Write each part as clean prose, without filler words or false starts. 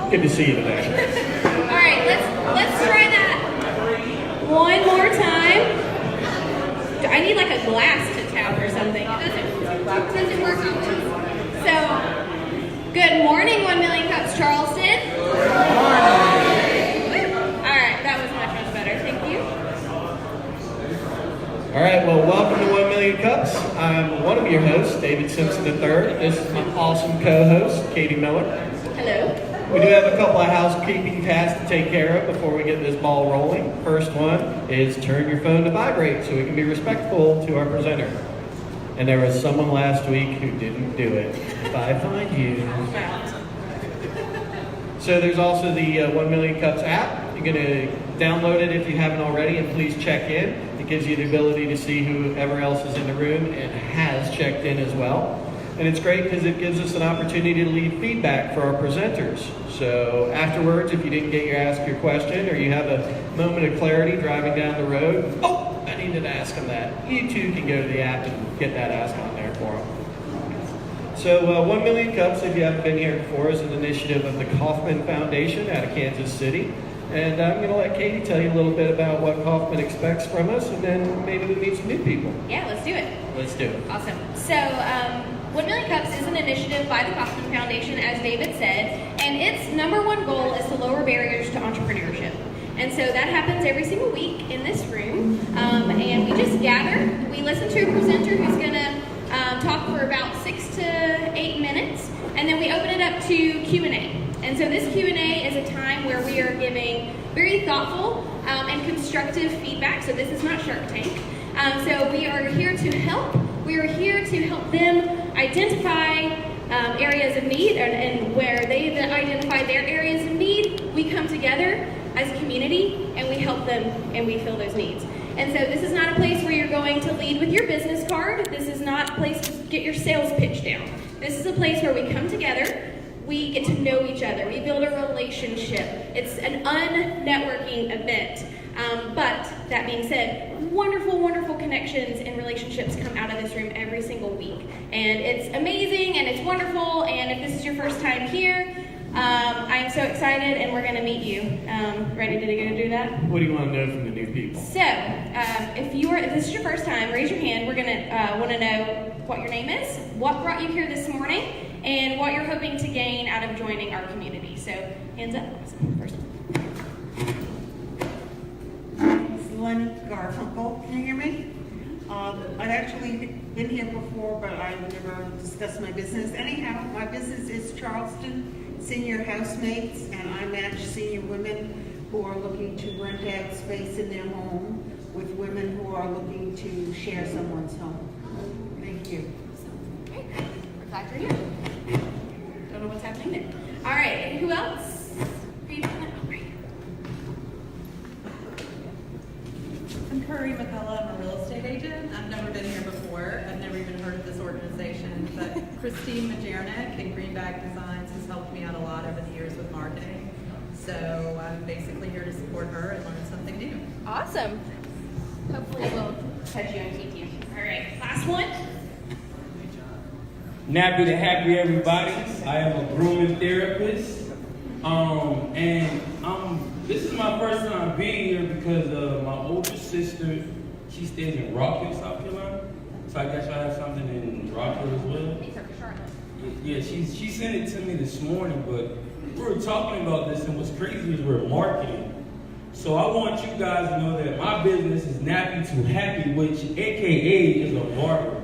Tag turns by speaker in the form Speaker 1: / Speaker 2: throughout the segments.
Speaker 1: Good to see you today.
Speaker 2: All right, let's try that one more time. I need like a glass to tap or something. It doesn't work on this. So, good morning, 1 Million Cups, Charleston. Good morning. All right, that was much better. Thank you.
Speaker 1: All right, well, welcome to 1 Million Cups. I'm one of your hosts, David Simpson III. This is my awesome co-host, Katie Miller.
Speaker 2: Hello.
Speaker 1: We do have a couple of housekeeping tasks to take care of before we get this ball rolling. First one is turn your phone to vibrate so we can be respectful to our presenter. And there was someone last week who didn't do it. If I find you. So there's also the 1 Million Cups app. You're going to download it if you haven't already, and please check in. It gives you the ability to see whoever else is in the room and has checked in as well. And it's great because it gives us an opportunity to leave feedback for our presenters. So afterwards, if you didn't get your question or you have a moment of clarity driving down the road, oh, I needed to ask them that. You too can go to the app and get that ask on there for them. So 1 Million Cups, if you haven't been here before, is an initiative of the Kauffman Foundation out of Kansas City. And I'm going to let Katie tell you a little bit about what Kauffman expects from us, and then maybe we meet some new people.
Speaker 2: Yeah, let's do it.
Speaker 1: Let's do it.
Speaker 2: Awesome. So, 1 Million Cups is an initiative by the Kauffman Foundation, as David said, and its number one goal is to lower barriers to entrepreneurship. And so that happens every single week in this room, and we just gather, we listen to a presenter who's going to talk for about 6 to 8 minutes, and then we open it up to Q&A. And so this Q&A is a time where we are giving very thoughtful and constructive feedback. So this is not Shark Tank. So we are here to help. We are here to help them identify areas of need, and where they've identified their areas of need, we come together as a community and we help them and we fill those needs. And so this is not a place where you're going to lead with your business card. This is not a place to get your sales pitch down. This is a place where we come together. We get to know each other. We build a relationship. It's an un-networking event. But that being said, wonderful, wonderful connections and relationships come out of this room every single week. And it's amazing and it's wonderful. And if this is your first time here, I am so excited and we're going to meet you. Ready to go do that?
Speaker 1: What do you want to know from the new people?
Speaker 2: So, if this is your first time, raise your hand. We're going to want to know what your name is, what brought you here this morning, and what you're hoping to gain out of joining our community. So, hands up. First one.
Speaker 3: It's Lenny Garfunkel. Can you hear me? I've actually been here before, but I've never discussed my business. Anyhow, my business is Charleston Senior Housemates, and I match senior women who are looking to rent out space in their home with women who are looking to share someone's home. Thank you.
Speaker 2: Okay, we're glad you're here. Don't know what's happening there. All right, and who else?
Speaker 4: I'm Curry McCullough. I'm a real estate agent. I've never been here before. I've never even heard of this organization. But Christine Majernik in Greenback Designs has helped me out a lot over the years with marketing. So I'm basically here to support her and learn something new.
Speaker 2: Awesome. Hopefully we'll touch you and keep you. All right, last one.
Speaker 5: Nappy to happy, everybody. I am a grooming therapist. This is my first time being here because my older sister, she stays in Rockville, South Carolina. So I guess I have something in Rockville as well.
Speaker 2: These are for Charlotte.
Speaker 5: Yeah, she sent it to me this morning, but we were talking about this, and what's crazy is we're marketing. So I want you guys to know that my business is Nappy to Happy, which AKA is a barber.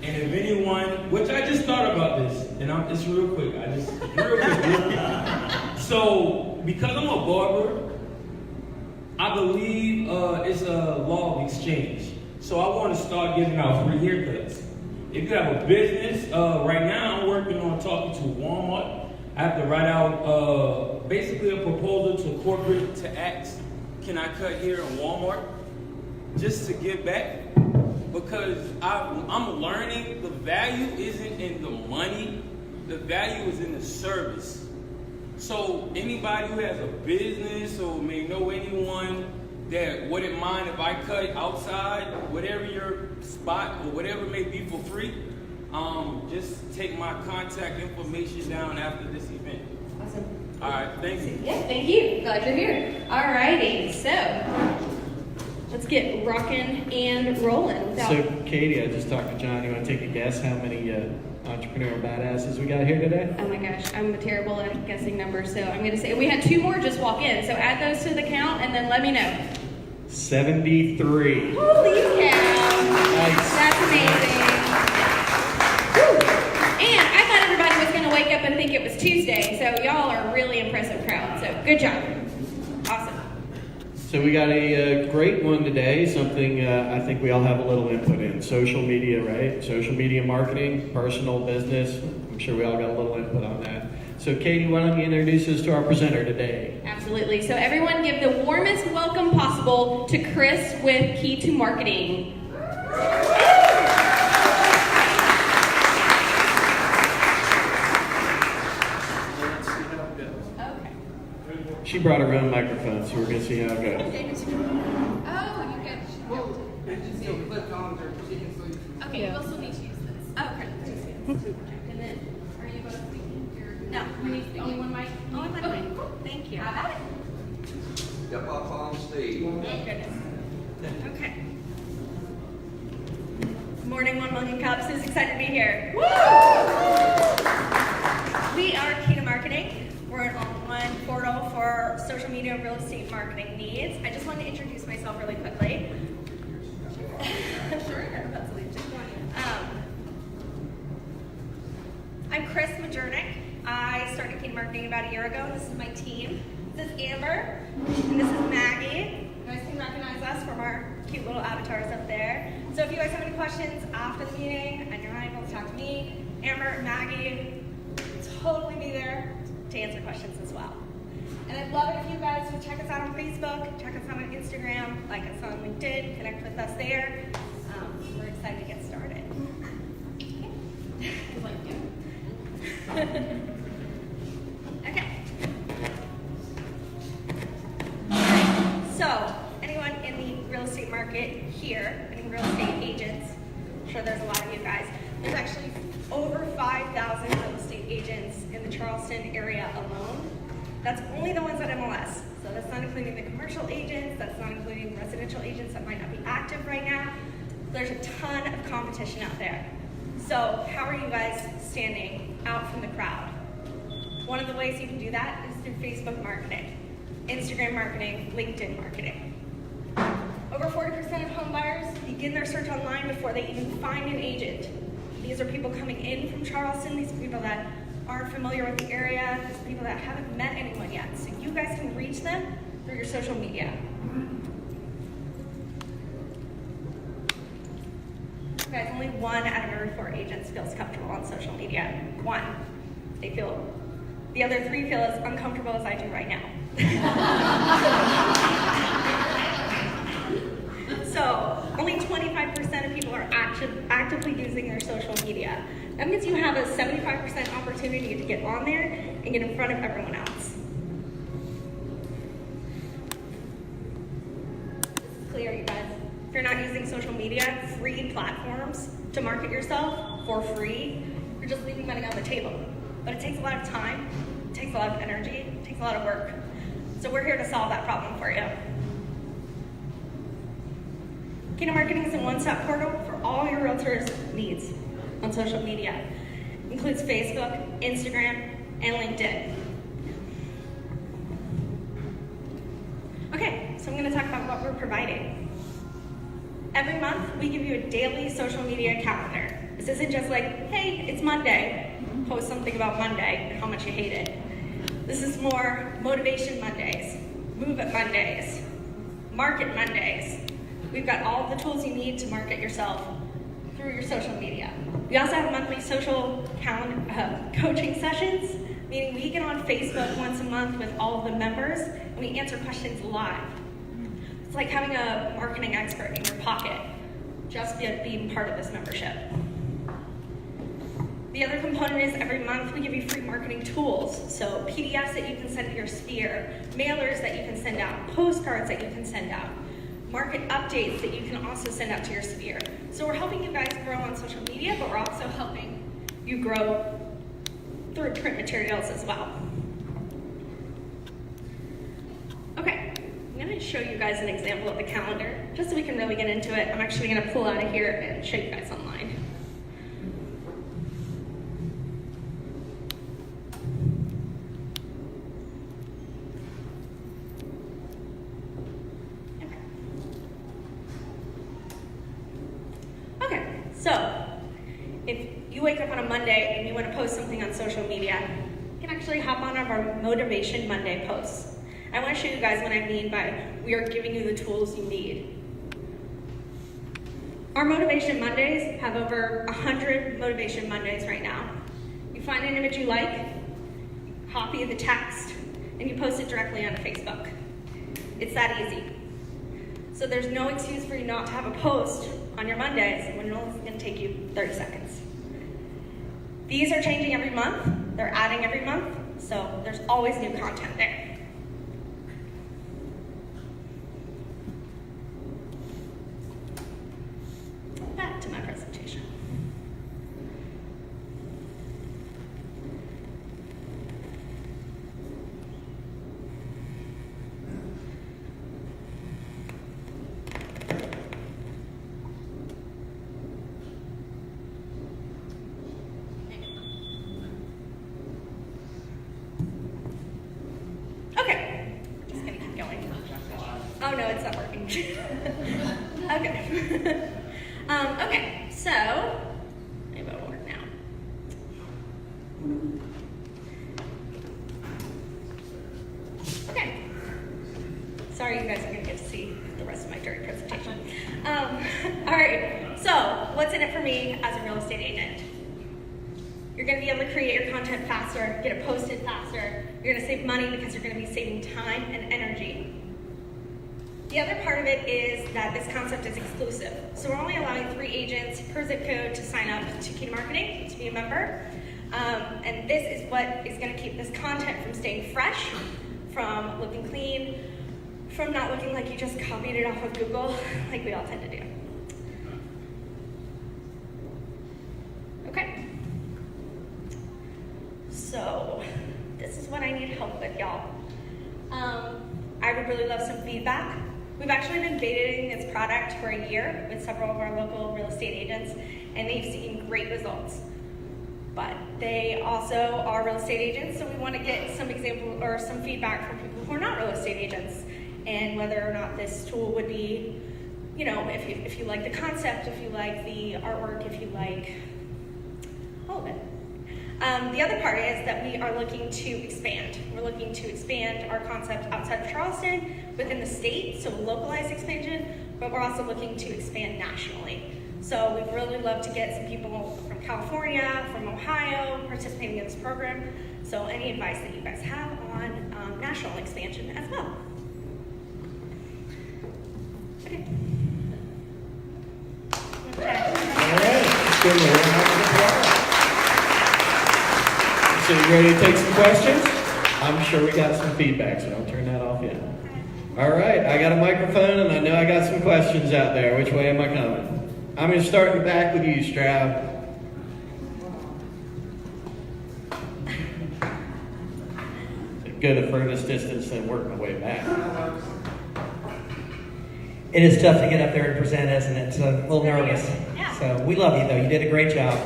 Speaker 5: And if anyone, which I just thought about this, and it's real quick. Real quick. So, because I'm a barber, I believe it's a law of exchange. So I want to start giving out free haircuts. If you have a business, right now I'm working on talking to Walmart. I have to write out basically a proposal to corporate to ask, can I cut here in Walmart? Just to give back. Because I'm learning the value isn't in the money, the value is in the service. So anybody who has a business or may know anyone that wouldn't mind if I cut outside, whatever your spot or whatever it may be for free, just take my contact information down after this event.
Speaker 2: Awesome.
Speaker 5: All right, thank you.
Speaker 2: Yeah, thank you. Glad you're here. Alrighty, so let's get rocking and rolling. Without...
Speaker 1: So, Katie, I just talked to John. You want to take a guess how many entrepreneurial badasses we got here today?
Speaker 2: Oh my gosh, I'm terrible at guessing numbers, so I'm going to say we had 2 more just walk in. So add those to the count and then let me know.
Speaker 1: 73.
Speaker 2: Holy cow!
Speaker 1: Nice.
Speaker 2: That's amazing. Woo. And I thought everybody was going to wake up and think it was Tuesday, so y'all are a really impressive crowd. So good job. Awesome.
Speaker 1: So we got a great one today, something I think we all have a little input in. Social media, right? Social media marketing, personal business. I'm sure we all got a little input on that. So Katie, why don't you introduce us to our presenter today?
Speaker 2: Absolutely. So everyone give the warmest welcome possible to Chris with Key to Marketing. Okay.
Speaker 1: She brought her own microphone, so we're going to see how it goes.
Speaker 2: Oh, you get. Okay, we'll still need to use this. Oh, okay. And then, are you both speaking? No, we need only one mic. Only one mic. Thank you. Got it.
Speaker 6: Step up on stage.
Speaker 2: Oh goodness. Okay. Good morning, 1 Million Cups. Who's excited to be here? Woo! We are Key to Marketing. We're an all-in-one portal for social media and real estate marketing needs. I just wanted to introduce myself really quickly. Sure, absolutely. I'm Chris Majernik. I started Key to Marketing about a year ago. This is my team. This is Amber, and this is Maggie. You guys can recognize us from our cute little avatars up there. So if you guys have any questions after the meeting and you're not able to talk to me, Amber, Maggie, totally be there to answer questions as well. And I'd love it if you guys would check us out on Facebook, check us out on Instagram, like us on LinkedIn, connect with us there. We're excited to get started. Okay. So, anyone in the real estate market here, any real estate agents, I'm sure there's a lot of you guys. There's actually over 5,000 real estate agents in the Charleston area alone. That's only the ones at MLS. So that's not including the commercial agents, that's not including residential agents that might not be active right now. There's a ton of competition out there. So how are you guys standing out from the crowd? One of the ways you can do that is through Facebook marketing, Instagram marketing, LinkedIn marketing. Over 40% of home buyers begin their search online before they even find an agent. These are people coming in from Charleston. These are people that aren't familiar with the area. These are people that haven't met anyone yet. So you guys can reach them through your social media. Guys, only 1 out of every 4 agents feels comfortable on social media. 1. The other 3 feel as uncomfortable as I do right now. So, only 25% of people are actively using their social media. That means you have a 75% opportunity to get on there and get in front of everyone else. This is clear, you guys. If you're not using social media, free platforms to market yourself for free, you're just leaving money on the table. But it takes a lot of time, it takes a lot of energy, it takes a lot of work. So we're here to solve that problem for you. Key to Marketing is a one-stop portal for all your realtors' needs on social media. It includes Facebook, Instagram, and LinkedIn. Okay, so I'm going to talk about what we're providing. Every month, we give you a daily social media calendar. This isn't just like, hey, it's Monday. Post something about Monday and how much you hate it. This is more Motivation Mondays, Move It Mondays, Market Mondays. We've got all the tools you need to market yourself through your social media. We also have monthly social coaching sessions, meaning we get on Facebook once a month with all of the members and we answer questions live. It's like having a marketing expert in your pocket, just being part of this membership. The other component is every month we give you free marketing tools. So PDFs that you can send to your sphere, mailers that you can send out, postcards that you can send out, market updates that you can also send out to your sphere. So we're helping you guys grow on social media, but we're also helping you grow through print materials as well. show you guys an example of the calendar, just so we can really get into it. I'm actually going to pull out of here and show you guys online. Okay, so if you wake up on a Monday and you want to post something on social media, you can actually hop on our Motivation Monday posts. I want to show you guys what I mean by we are giving you the tools you need. Our Motivation Mondays have over 100 Motivation Mondays right now. You find an image you like, copy the text, and you post it directly onto Facebook. It's that easy. So there's no excuse for you not to have a post on your Mondays when it's only going to take you 30 seconds. These are changing every month. They're adding every month, so there's always new content there. Back to my presentation. Okay, just gonna keep going. Oh no, it's not working. Okay. Okay, so maybe it'll work now. Okay. Sorry, you guys are gonna get to see the rest of my dirty presentation. All right. So, what's in it for me as a real estate agent? You're going to be able to create your content faster, get it posted faster. You're going to save money because you're going to be saving time and energy. The other part of it is that this concept is exclusive. So we're only allowing 3 agents per zip code to sign up to Key to Marketing, to be a member. And this is what is going to keep this content from staying fresh, from looking clean, from not looking like you just copied it off of Google, like we all tend to do. Okay. So, this is what I need help with, y'all. I would really love some feedback. We've actually been betaing this product for a year with several of our local real estate agents, and they've seen great results. But they also are real estate agents, so we want to get some example or some feedback from people who are not real estate agents, and whether or not this tool would be, you know, if you like the concept, if you like the artwork, if you like all of it. The other part is that we are looking to expand. We're looking to expand our concept outside of Charleston, within the state, so localized expansion, but we're also looking to expand nationally. So we'd really love to get some people from California, from Ohio, participating in this program. So any advice that you guys have on national expansion as well. Okay.
Speaker 1: All right, let's give them a round of applause. So you ready to take some questions? I'm sure we got some feedback, so don't turn that off yet. All right, I got a microphone and I know I got some questions out there. Which way am I coming? I'm going to start in the back with you, Stroud. Go the furthest distance and work my way back.
Speaker 7: It is tough to get up there and present, isn't it? It's a little nervous.
Speaker 2: Yeah.
Speaker 7: So we love you, though. You did a great job.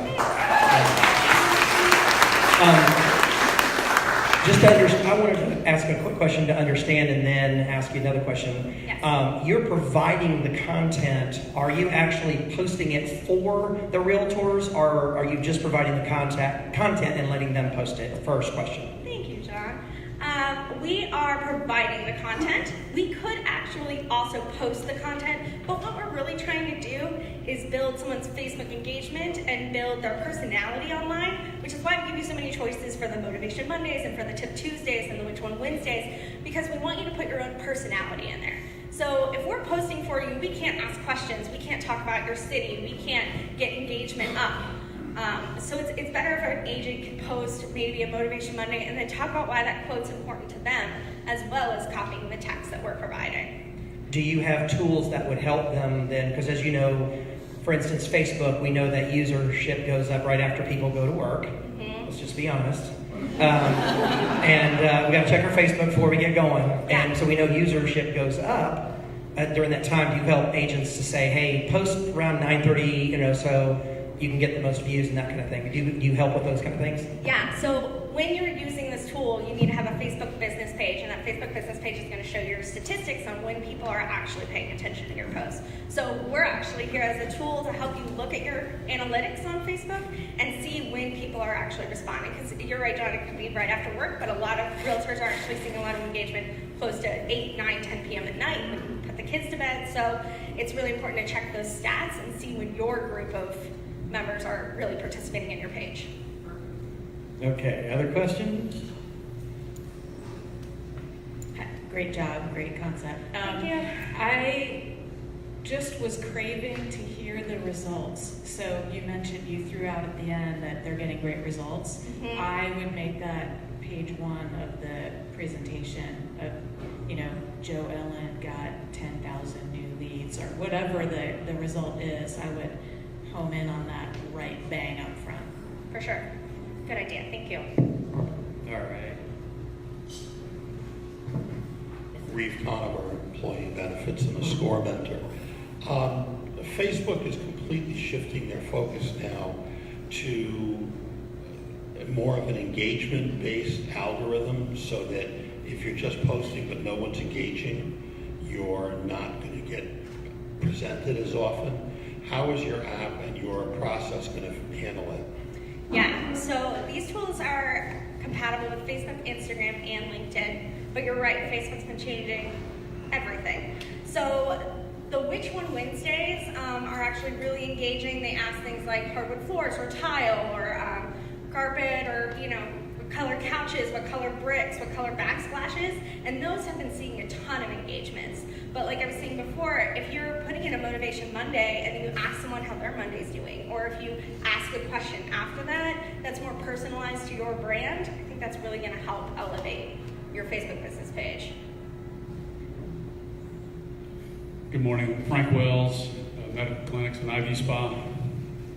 Speaker 7: I wanted to ask a quick question to understand and then ask you another question.
Speaker 2: Yes.
Speaker 7: You're providing the content. Are you actually posting it for the realtors, or are you just providing the content and letting them post it? First question.
Speaker 2: Thank you, John. We are providing the content. We could actually also post the content, but what we're really trying to do is build someone's Facebook engagement and build their personality online, which is why we give you so many choices for the Motivation Mondays and for the Tip Tuesdays and the Which One Wednesdays, because we want you to put your own personality in there. So if we're posting for you, we can't ask questions, we can't talk about your city, we can't get engagement up. So it's better if an agent can post maybe a Motivation Monday and then talk about why that quote's important to them, as well as copying the text that we're providing.
Speaker 7: Do you have tools that would help them then? Because as you know, for instance, Facebook, we know that usership goes up right after people go to work.
Speaker 2: Mm-hmm.
Speaker 7: Let's just be honest. And we got to check our Facebook before we get going. And so we know usership goes up. During that time, do you help agents to say, hey, post around 9:30, so you can get the most views and that kind of thing? Do you help with those kind of things?
Speaker 2: Yeah, so when you're using this tool, you need to have a Facebook business page, and that Facebook business page is going to show your statistics on when people are actually paying attention to your posts. So we're actually here as a tool to help you look at your analytics on Facebook and see when people are actually responding. Because you're right, John, it could be right after work, but a lot of realtors are actually seeing a lot of engagement close to 8, 9, 10 p.m. at night when you put the kids to bed. So it's really important to check those stats and see when your group of members are really participating in your page.
Speaker 1: Okay, other questions?
Speaker 8: Great job, great concept.
Speaker 2: Thank you.
Speaker 8: I just was craving to hear the results. So you mentioned, you threw out at the end that they're getting great results.
Speaker 2: Mhm.
Speaker 8: I would make that page 1 of the presentation of, Joe Ellen got 10,000 new leads or whatever the result is. I would home in on that right bang up front.
Speaker 2: For sure. Good idea. Thank you.
Speaker 1: All right.
Speaker 9: Reeve Conover, Employee Benefits and a Score Mentor. Facebook is completely shifting their focus now to more of an engagement-based algorithm, so that if you're just posting but no one's engaging, you're not going to get presented as often. How is your app and your process going to handle it?
Speaker 2: Yeah, so these tools are compatible with Facebook, Instagram, and LinkedIn. But you're right, Facebook's been changing everything. So the Which One Wednesdays are actually really engaging. They ask things like hardwood floors or tile or carpet or, what color couches, what color bricks, what color backsplashes. And those have been seeing a ton of engagements. But like I was saying before, if you're putting in a Motivation Monday and then you ask someone how their Monday's doing, or if you ask a question after that that's more personalized to your brand, I think that's really going to help elevate your Facebook business page.
Speaker 10: Good morning, Frank Wells, Medical Clinics and IV Spa.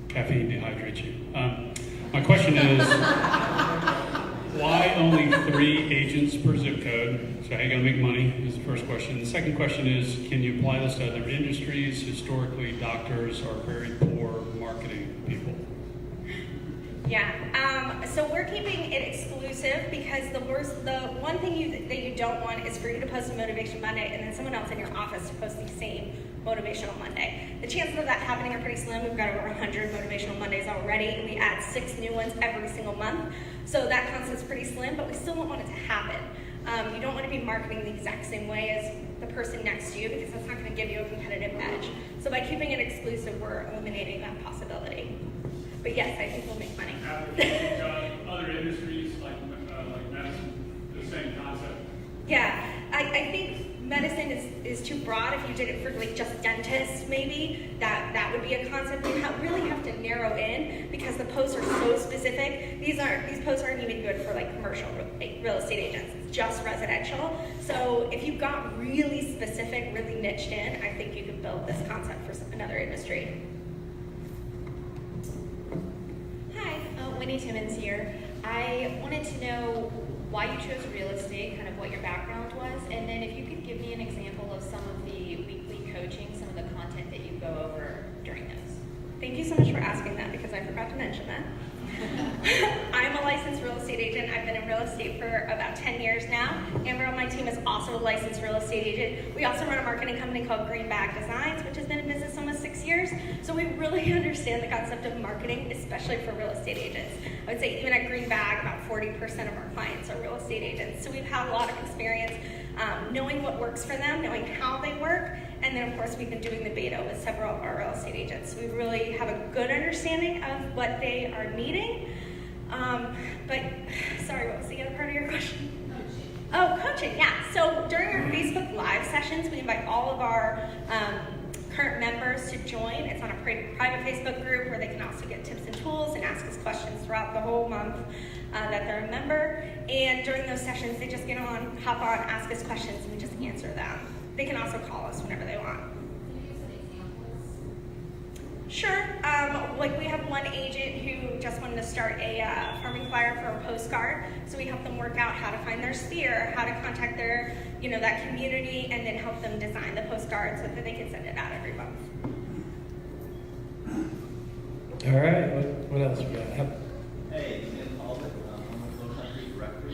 Speaker 10: Caffeine dehydrates you. My question is, why only 3 agents per zip code? So how are you going to make money is the first question. The second question is, can you apply this to other industries? Historically, doctors are very poor marketing people.
Speaker 2: Yeah, so we're keeping it exclusive because the one thing that you don't want is for you to post a Motivation Monday and then someone else in your office to post the same Motivational Monday. The chances of that happening are pretty slim. We've got over 100 Motivational Mondays already, and we add 6 new ones every single month. So that concept's pretty slim, but we still don't want it to happen. You don't want to be marketing the exact same way as the person next to you because that's not going to give you a competitive edge. So by keeping it exclusive, we're eliminating that possibility. But yes, I think we'll make money.
Speaker 10: Other industries like medicine, the same concept.
Speaker 2: Yeah, I think medicine is too broad. If you did it for like just dentists, maybe that would be a concept. You really have to narrow in because the posts are so specific. These posts aren't even good for like commercial real estate agents. It's just residential. So if you got really specific, really niched in, I think you could build this concept for another industry.
Speaker 11: Hi, Winnie Timmons here. I wanted to know why you chose real estate, kind of what your background was, and then if you could give me an example of some of the weekly coaching, some of the content that you go over during those.
Speaker 2: Thank you so much for asking that because I forgot to mention that. I'm a licensed real estate agent. I've been in real estate for about 10 years now. Amber on my team is also a licensed real estate agent. We also run a marketing company called Greenback Designs, which has been in business almost 6 years. So we really understand the concept of marketing, especially for real estate agents. I would say even at Greenback, about 40% of our clients are real estate agents. So we've had a lot of experience knowing what works for them, knowing how they work, and then of course we've been doing the beta with several of our real estate agents. We really have a good understanding of what they are needing. But sorry, what was the other part of your question? Oh, coaching, yeah. So during our Facebook Live sessions, we invite all of our current members to join. It's on a private Facebook group where they can also get tips and tools and ask us questions throughout the whole month that they're a member. And during those sessions, they just hop on, ask us questions, and we just answer them. They can also call us whenever they want. Sure.
Speaker 12: like we have one agent who just wanted to start a farming flyer for a postcard. So we help them work out how to find their sphere, how to contact their, that community, and then help them design the postcard so that they can send it out every month.
Speaker 1: All right, what else we got?
Speaker 13: Hey, Tim Albert, I'm a Low Country Director.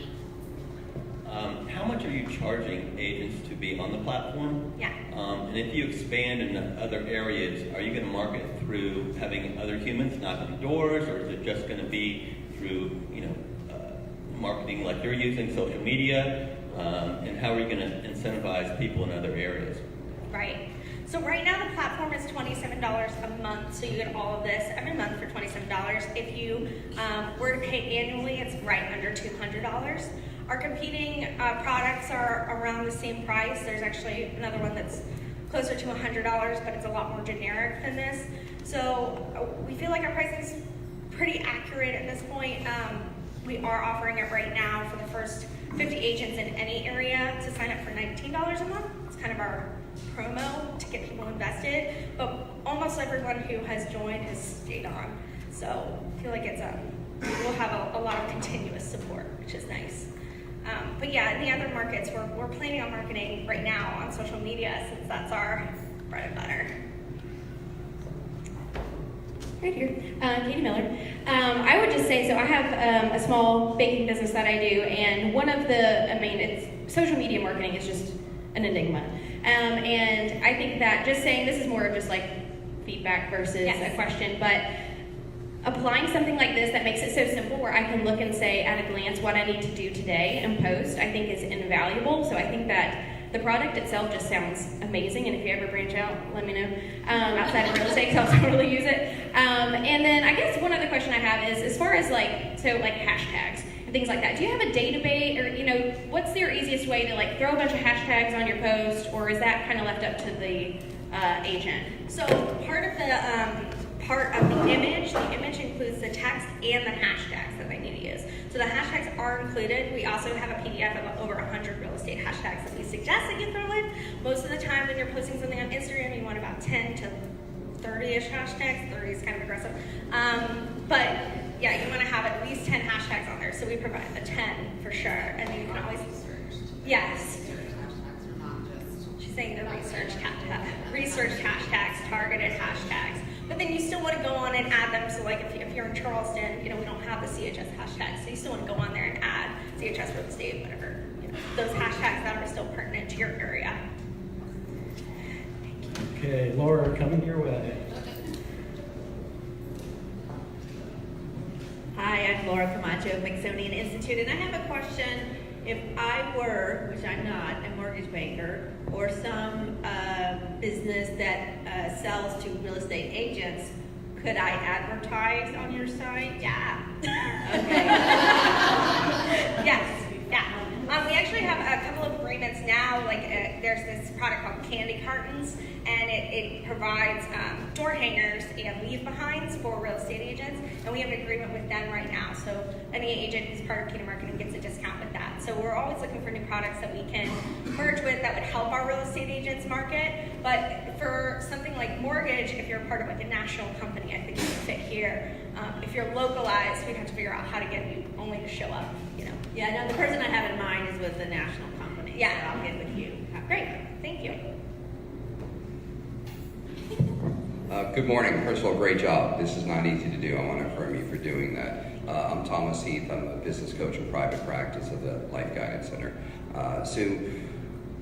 Speaker 13: How much are you charging agents to be on the platform?
Speaker 12: Yeah.
Speaker 13: And if you expand in other areas, are you going to market through having other humans knock on doors, or is it just going to be through, marketing like you're using, social media? And how are you going to incentivize people in other areas?
Speaker 12: Right. So right now the platform is $27 a month, so you get all of this every month for $27. If you were to pay annually, it's right under $200. Our competing products are around the same price. There's actually another one that's closer to $100, but it's a lot more generic than this. So we feel like our pricing is pretty accurate at this point. We are offering it right now for the first 50 agents in any area to sign up for $19 a month. It's kind of our promo to get people invested, but almost everyone who has joined has stayed on. So I feel like we'll have a lot of continuous support, which is nice. But yeah, in the other markets, we're planning on marketing right now on social media since that's our bread and butter.
Speaker 2: Right here, Katie Miller. I would just say, so I have a small baking business that I do, and one of it's social media marketing is just an enigma. And I think that just saying, this is more of just like feedback versus a question, but applying something like this that makes it so simple where I can look and say at a glance what I need to do today and post, I think is invaluable. So I think that the product itself just sounds amazing, and if you ever branch out, let me know. Outside of real estate, because I'll totally use it. And then I guess one other question I have is, as far as hashtags and things like that, do you have a database, or what's your easiest way to throw a bunch of hashtags on your post, or is that kind of left up to the agent?
Speaker 12: So part of the image includes the text and the hashtags that they need to use. So the hashtags are included. We also have a PDF of over 100 real estate hashtags that we suggest that you throw in. Most of the time when you're posting something on Instagram, you want about 10 to 30-ish hashtags. 30 is kind of aggressive. But yeah, you want to have at least 10 hashtags on there. So we provide the 10 for sure. And then you can always research. Yes. She's saying the researched hashtags, targeted hashtags. But then you still want to go on and add them. So if you're in Charleston, we don't have the CHS hashtags. So you still want to go on there and add CHS real estate, whatever. Those hashtags that are still pertinent to your area.
Speaker 1: Okay, Laura, coming your way.
Speaker 14: Hi, I'm Laura Camacho of Smithsonian Institute, and I have a question. If I were, which I'm not, a mortgage banker, or some business that sells to real estate agents, could I advertise on your site?
Speaker 12: Yeah.
Speaker 14: Okay.
Speaker 12: Yes. Yeah. We actually have a couple of agreements now. There's this product called Candy Cartons, and it provides door hangers and leave behinds for real estate agents, and we have an agreement with them right now. So any agent who's part of Kingdom Marketing gets a discount with that. So we're always looking for new products that we can merge with that would help our real estate agents market. But for something like mortgage, if you're part of a national company, I think it would fit here. If you're localized, we'd have to figure out how to get you only to show up.
Speaker 14: Yeah, no, the person I have in mind is with the national company.
Speaker 12: Yeah.
Speaker 14: So I'll get with you.
Speaker 12: Great. Thank you.
Speaker 15: Good morning. First of all, great job. This is not easy to do. I want to affirm you for doing that. I'm Thomas Heath. I'm a business coach in private practice of the Life Guidance Center.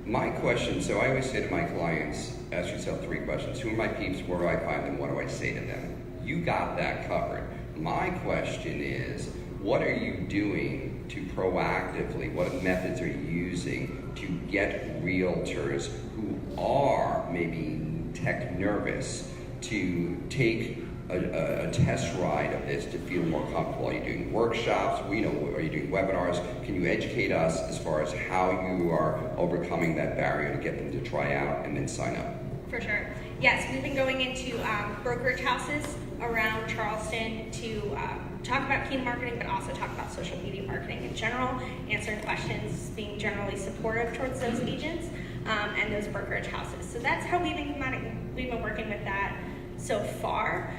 Speaker 15: My question, so I always say to my clients, ask yourself 3 questions. Who are my peeps? Where do I find them? What do I say to them? You got that covered. My question is, what are you doing to proactively, what methods are you using to get realtors who are maybe tech nervous to take a test ride of this to feel more comfortable? Are you doing workshops? Are you doing webinars? Can you educate us as far as how you are overcoming that barrier to get them to try out and then sign up?
Speaker 12: For sure. Yes, we've been going into brokerage houses around Charleston to talk about Kingdom Marketing, but also talk about social media marketing in general, answering questions, being generally supportive towards those agents and those brokerage houses. So that's how we've been working with that so far.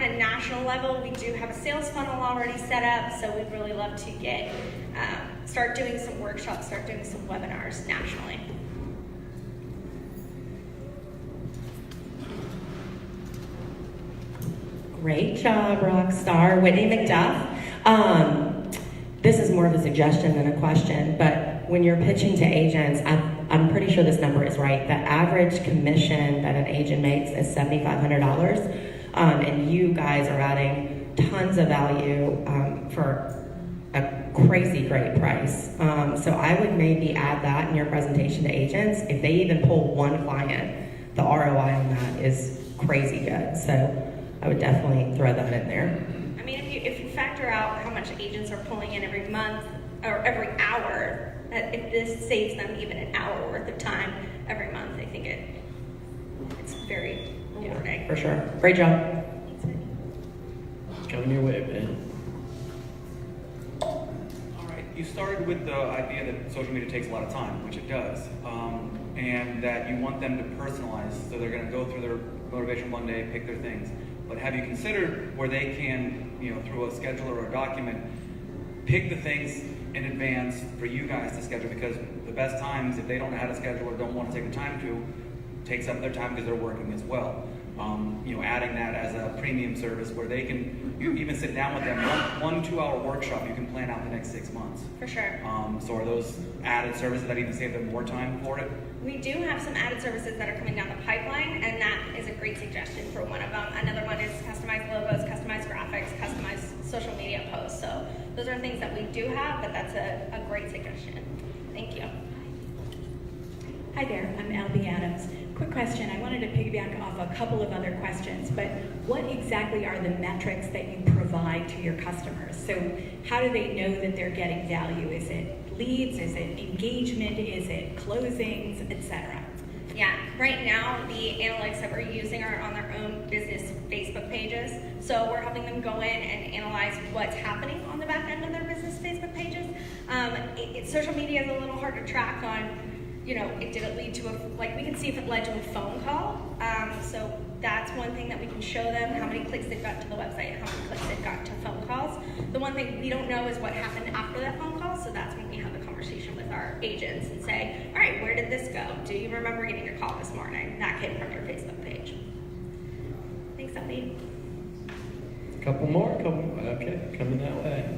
Speaker 12: on a national level, we do have a sales funnel already set up, so we'd really love to get start doing some workshops, start doing some webinars nationally.
Speaker 16: Great job, rock star. Whitney McDuff. This is more of a suggestion than a question, but when you're pitching to agents, I'm pretty sure this number is right. The average commission that an agent makes is $7,500, and you guys are adding tons of value for a crazy great price. So I would maybe add that in your presentation to agents. If they even pull one client, the ROI on that is crazy good. So I would definitely throw that in there.
Speaker 12: I mean, if you factor out how much agents are pulling in every month or every hour, if this saves them even an hour worth of time every month, I think it's very rewarding.
Speaker 16: For sure. Great job.
Speaker 1: It's coming your way, man.
Speaker 17: All right, you started with the idea that social media takes a lot of time, which it does, and that you want them to personalize, so they're going to go through their Motivation Monday, pick their things. But have you considered where they can, through a scheduler or a document, pick the things in advance for you guys to schedule? Because the best times, if they don't know how to schedule or don't want to take the time to, takes up their time because they're working as well. Adding that as a premium service where they can, you even sit down with them, one 2-hour workshop, you can plan out the next 6 months.
Speaker 12: For sure.
Speaker 17: So are those added services that even save them more time for it?
Speaker 12: We do have some added services that are coming down the pipeline, and that is a great suggestion for one of them. Another one is customized logos, customized graphics, customized social media posts. So those are things that we do have, but that's a great suggestion. Thank you.
Speaker 8: Hi there, I'm Albie Adams. Quick question, I wanted to piggyback off a couple of other questions, but what exactly are the metrics that you provide to your customers? So how do they know that they're getting value? Is it leads? Is it engagement? Is it closings, etc.?
Speaker 12: Yeah, right now the analytics that we're using are on their own business Facebook pages. So we're helping them go in and analyze what's happening on the back end of their business Facebook pages. Social media is a little hard to track on, did it lead to we can see if it led to a phone call. So that's one thing that we can show them, how many clicks they've got to the website, how many clicks they've got to phone calls. The one thing we don't know is what happened after that phone call, so that's when we have the conversation with our agents and say, all right, where did this go? Do you remember getting your call this morning? That came from your Facebook page. Thanks, Ellie.
Speaker 1: Couple more? Okay, coming that way.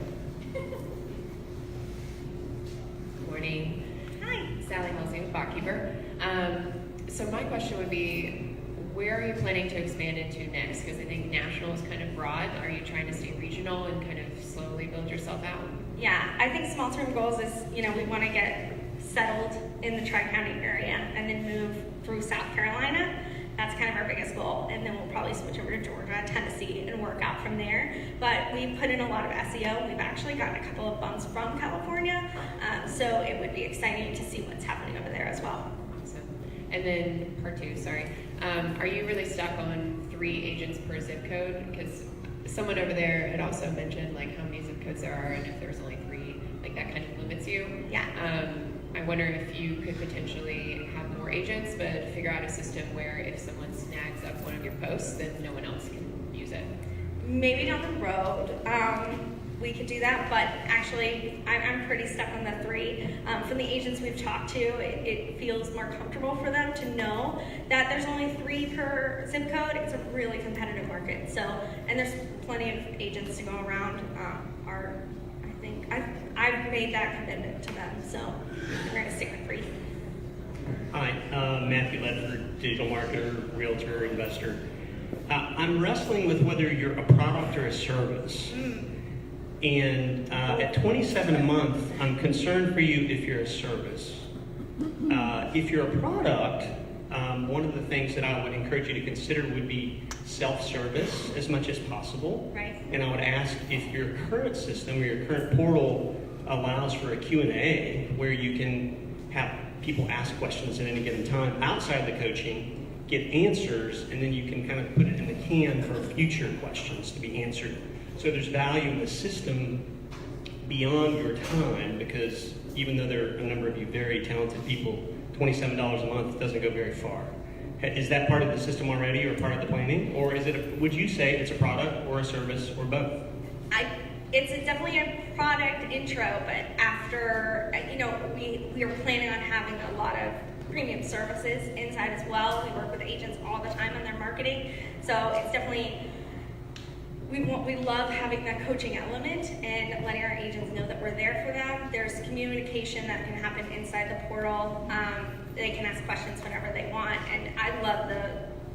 Speaker 18: Morning.
Speaker 12: Hi.
Speaker 18: Sally Halsey with Barkeeper. So my question would be, where are you planning to expand into next? Because I think national is kind of broad. Are you trying to stay regional and kind of slowly build yourself out?
Speaker 12: Yeah, I think small term goals is, we want to get settled in the Tri-County area and then move through South Carolina. That's kind of our biggest goal. And then we'll probably switch over to Georgia, Tennessee, and work out from there. But we've put in a lot of SEO. We've actually gotten a couple of bumps from California. So it would be exciting to see what's happening over there as well.
Speaker 18: Awesome. And then part 2, sorry. Are you really stuck on 3 agents per zip code? Because someone over there had also mentioned how many zip codes there are, and if there's only 3, that kind of limits you.
Speaker 12: Yeah.
Speaker 18: I wonder if you could potentially have more agents, but figure out a system where if someone snags up one of your posts, then no one else can use it.
Speaker 12: Maybe down the road, we could do that, but actually, I'm pretty stuck on the 3. From the agents we've talked to, it feels more comfortable for them to know that there's only 3 per zip code. It's a really competitive market, and there's plenty of agents to go around. I think I've made that commitment to them, so we're going to stick with 3.
Speaker 19: Hi, Matthew Ledford, digital marketer, realtor, investor. I'm wrestling with whether you're a product or a service. And at $27 a month, I'm concerned for you if you're a service. If you're a product, one of the things that I would encourage you to consider would be self-service as much as possible.
Speaker 12: Right.
Speaker 19: And I would ask if your current system or your current portal allows for a Q&A where you can have people ask questions at any given time outside the coaching, get answers, and then you can kind of put it in the can for future questions to be answered. So there's value in the system beyond your time, because even though there are a number of you very talented people, $27 a month doesn't go very far. Is that part of the system already or part of the planning? Or is it, would you say it's a product or a service or both?
Speaker 12: It's definitely a product intro, but after, we are planning on having a lot of premium services inside as well. We work with agents all the time on their marketing. So it's definitely, we love having that coaching element and letting our agents know that we're there for them. There's communication that can happen inside the portal. They can ask questions whenever they want. And I love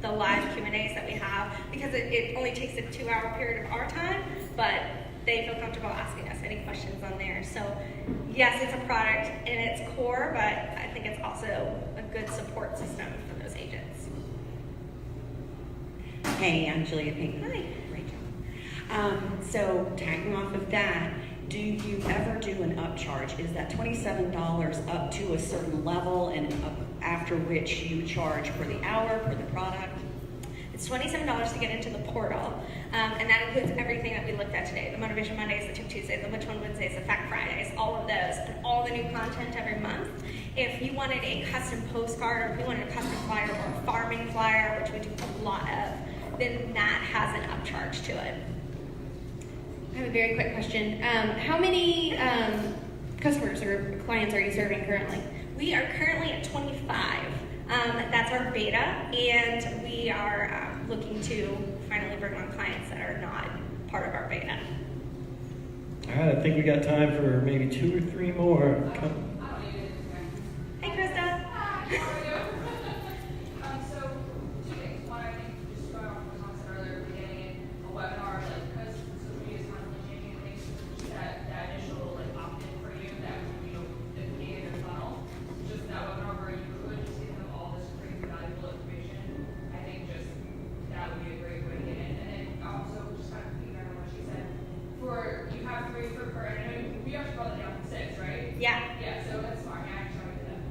Speaker 12: the live Q&As that we have because it only takes a 2-hour period of our time, but they feel comfortable asking us any questions on there. So yes, it's a product in its core, but I think it's also a good support system for those agents.
Speaker 20: Hey, I'm Julia Payton.
Speaker 12: Hi.
Speaker 20: So tagging off of that, do you ever do an upcharge? Is that $27 up to a certain level and after which you charge per the hour, per the product?
Speaker 12: It's $27 to get into the portal, and that includes everything that we looked at today. The Motivation Mondays, the Tip Tuesdays, the Which One Wednesdays, the Fact Fridays, all of those, and all the new content every month. If you wanted a custom postcard, or if you wanted a custom flyer or a farming flyer, which we do a lot of, then that has an upcharge to it.
Speaker 2: I have a very quick question. How many customers or clients are you serving currently?
Speaker 12: We are currently at 25. That's our beta, and we are looking to finally bring on clients that are not part of our beta.
Speaker 1: All right, I think we got time for maybe 2 or 3 more.
Speaker 12: Hey, Krista.
Speaker 21: So, 2 things. One, I think just going off what Tom said earlier, we're getting in a webinar, because social media is constantly changing things, that initial opt-in for you, that the beginning of your funnel, just that webinar where you could just give them all this free valuable information. I think just that would be a great way to get in. And then also just kind of piggyback on what she said, you have 3 per, and I mean, we actually brought it down to 6, right?
Speaker 12: Yeah.
Speaker 21: Yeah, so that's smart. I actually already did that.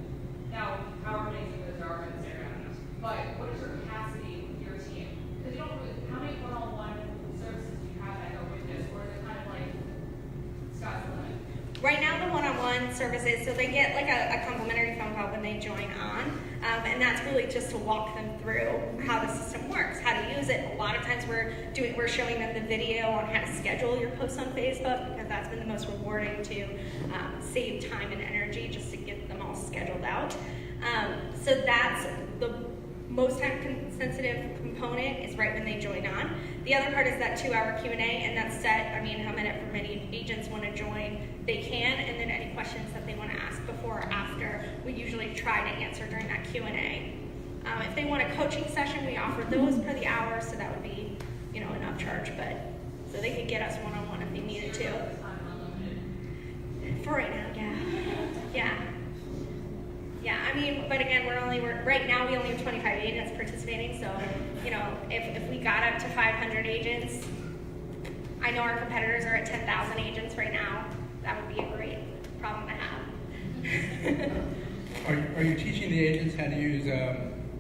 Speaker 21: Now, however many those are going to say around us. But what is your capacity with your team? Because you don't really, how many one-on-one services do you have that go with this? Or is it kind of like sky's the limit?
Speaker 12: Right now, the one-on-one services, so they get like a complimentary phone call when they join on, and that's really just to walk them through how the system works, how to use it. A lot of times we're showing them the video on how to schedule your posts on Facebook, because that's been the most rewarding to save time and energy just to get them all scheduled out. So that's the most time-sensitive component is right when they join on. The other part is that 2-hour Q&A, and that's set. I mean, how many agents want to join, they can, and then any questions that they want to ask before or after, we usually try to answer during that Q&A. If they want a coaching session, we offer those per the hour, so that would be, an upcharge, but so they could get us one-on-one if they needed to. For right now, yeah. I mean, but again, right now we only have 25 agents participating, so, if we got up to 500 agents, I know our competitors are at 10,000 agents right now. That would be a great problem to have.
Speaker 22: Are you teaching the agents how to use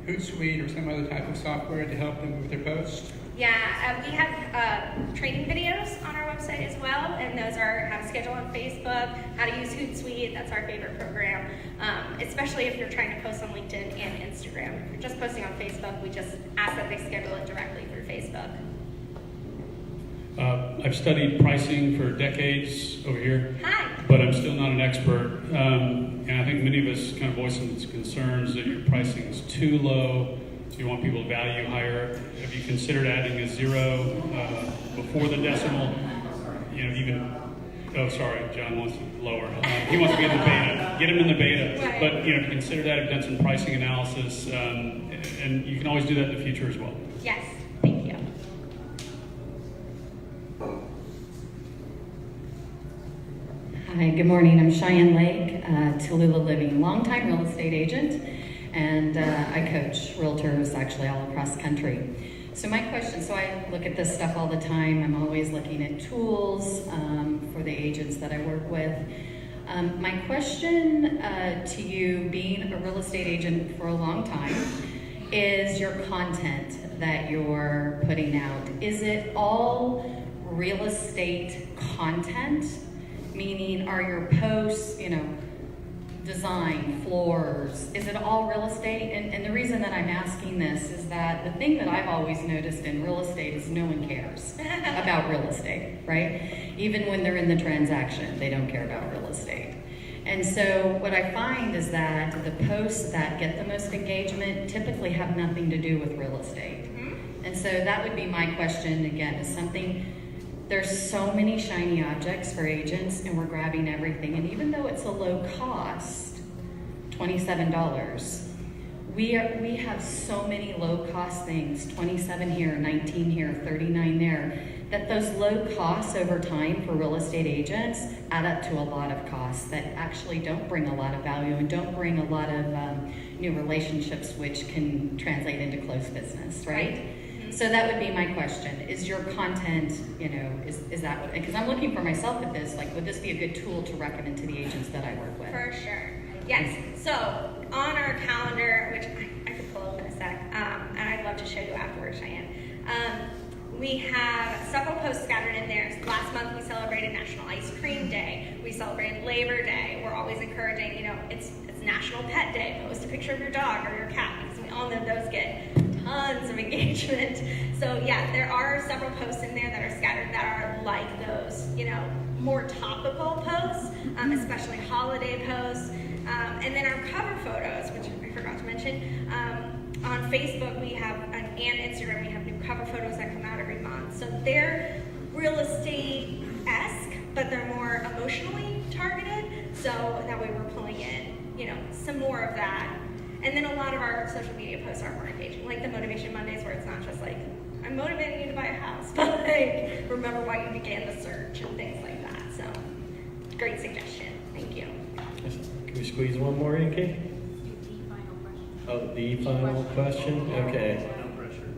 Speaker 22: Hootsuite or some other type of software to help them with their posts?
Speaker 12: Yeah, we have training videos on our website as well, and those are how to schedule on Facebook, how to use Hootsuite. That's our favorite program, especially if you're trying to post on LinkedIn and Instagram. If you're just posting on Facebook, we just ask that they schedule it directly through Facebook.
Speaker 10: I've studied pricing for decades over here,
Speaker 12: Hi.
Speaker 10: but I'm still not an expert. And I think many of us kind of voice some concerns that your pricing is too low. So you want people to value higher. Have you considered adding a 0 before the decimal? Oh, sorry, John wants it lower. He wants to be in the beta. Get him in the beta.
Speaker 12: Right.
Speaker 10: But to consider that, I've done some pricing analysis, and you can always do that in the future as well.
Speaker 12: Yes, thank you.
Speaker 23: Hi, good morning. I'm Cheyenne Lake, Tallulah Living, longtime real estate agent, and I coach realtors actually all across the country. So my question, so I look at this stuff all the time. I'm always looking at tools for the agents that I work with. My question to you, being a real estate agent for a long time, is your content that you're putting out. Is it all real estate content? Meaning, are your posts, design, floors, is it all real estate? And the reason that I'm asking this is that the thing that I've always noticed in real estate is no one cares about real estate, right? Even when they're in the transaction, they don't care about real estate. And so what I find is that the posts that get the most engagement typically have nothing to do with real estate. And so that would be my question again, is something, there's so many shiny objects for agents and we're grabbing everything. And even though it's a low cost, $27, we have so many low cost things, 27 here, 19 here, 39 there, that those low costs over time for real estate agents add up to a lot of costs that actually don't bring a lot of value and don't bring a lot of new relationships, which can translate into closed business, right? So that would be my question. Is your content, is that what, because I'm looking for myself at this, like, would this be a good tool to recommend to the agents that I work with?
Speaker 12: For sure. Yes. So on our calendar, which I could pull up in a sec, and I'd love to show you afterwards, Cheyenne. We have several posts scattered in there. Last month we celebrated National Ice Cream Day. We celebrated Labor Day. We're always encouraging, it's National Pet Day. Post a picture of your dog or your cat, because we all know those get tons of engagement. So yeah, there are several posts in there that are scattered that are like those, more topical posts, especially holiday posts. And then our cover photos, which I forgot to mention, on Facebook we have, and Instagram, we have new cover photos that come out every month. So they're real estate-esque, but they're more emotionally targeted. So that way we're pulling in, some more of that. And then a lot of our social media posts are more engaging, like the Motivation Mondays, where it's not just like, I'm motivating you to buy a house, but like, remember why you began the search and things like that. So, great suggestion. Thank you.
Speaker 1: Can we squeeze one more in, Kate? Oh, the final question? Okay.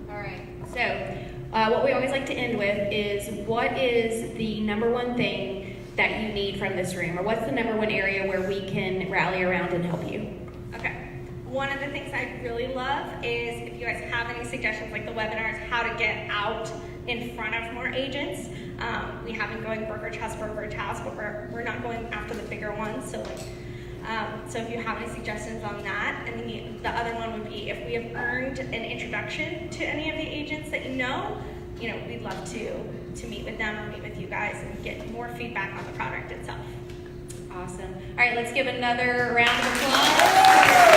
Speaker 2: All right. So, what we always like to end with is, what is the number one thing that you need from this room? Or what's the number one area where we can rally around and help you?
Speaker 12: Okay. One of the things I really love is if you guys have any suggestions, like the webinars, how to get out in front of more agents. We have been going brokerage house, but we're not going after the bigger ones. So so if you have any suggestions on that, and then the other one would be if we have earned an introduction to any of the agents that we'd love to meet with them or meet with you guys and get more feedback on the product itself.
Speaker 2: Awesome. All right, let's give another round of applause.